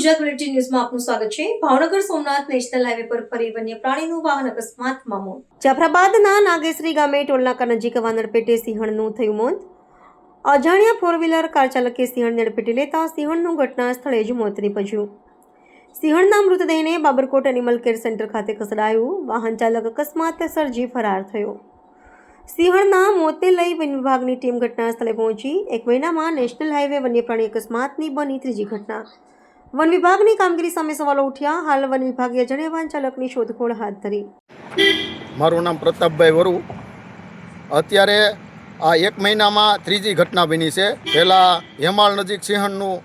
Gujarat bulletin ન્યૂઝમાં આપનું સ્વાગત છે। ભાવનગર સોમનાથ નેશનલ હાઈવે પર ફરી વન્ય પ્રાણીનું વાહન અકસ્માતમાં મોત। જાફરાબાદના નાગેશ્રી ગામે ટોલનાકા નજીક વાનરપેટે સિંહણનું થયું મોત। અજાણ્યા ફોર વ્હીલર કાર ચાલકે સિંહણને અડફેટે લેતા સિંહણનું ઘટના સ્થળે જ મોત નીપજ્યું। સિંહણના મૃતદેહને બાબરકોટ એનિમલ કેર સેન્ટર ખાતે ખસેડાયું। વાહન ચાલક અકસ્માત સર્જી ફરાર થયો। સિંહણના મોતને લઈ વન વિભાગની ટીમ ઘટના સ્થળે પહોંચી। 1 મહિનામાં નેશનલ હાઈવે વન્ય પ્રાણી અકસ્માતની બની ત્રીજી ઘટના। વન વિભાગની કામગીરી સામે સવાલો ઉઠ્યા। હાલ વન વિભાગે અજાણ્યા વાહન ચાલકની શોધખોળ હાથ ધરી। મારું નામ પ્રતાપભાઈ વરુ। અત્યારે આ 1 મહિનામાં ત્રીજી ઘટના બની છે। પહેલાં હેમાળ નજીક સિંહણનું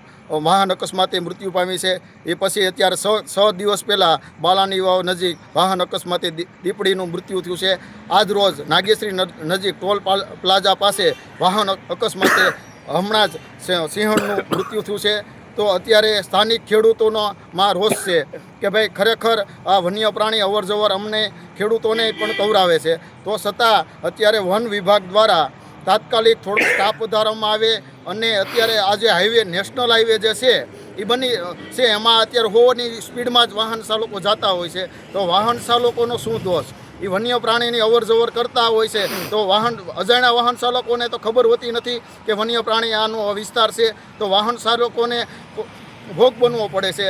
વાહન અકસ્માતે મૃત્યુ પામી છે। એ પછી અત્યારે 6 દિવસ પહેલાં બાલાની વાવ નજીક વાહન અકસ્માતે દીપડીનું મૃત્યુ થયું છે। આજ રોજ નાગેશ્રી નજીક ટોલ પ્લાઝા પાસે વાહન અકસ્માતે હમણાં જ સિંહણનું મૃત્યુ થયું છે। તો અત્યારે સ્થાનિક ખેડૂતોનો માં રોષ છે કે ભાઈ ખરેખર આ વન્ય પ્રાણી અવરજવર અમને ખેડૂતોને પણ કવરાવે છે। તો છતાં અત્યારે વન વિભાગ દ્વારા તાત્કાલિક થોડો સ્ટાફ વધારવામાં આવે અને અત્યારે આજે હાઈવે નેશનલ હાઈવે જે છે એ બની છે એમાં અત્યારે 100ની સ્પીડમાં જ વાહન ચાલકો જતા હોય છે। તો વાહન ચાલકોનો શું દોષ? એ વન્ય પ્રાણીની અવરજવર કરતા હોય છે તો અજાણ્યા વાહન ચાલકોને તો ખબર હોતી નથી કે વન્ય પ્રાણી આનો વિસ્તાર છે। તો વાહન ચાલકોને ભોગ બનવો પડે છે।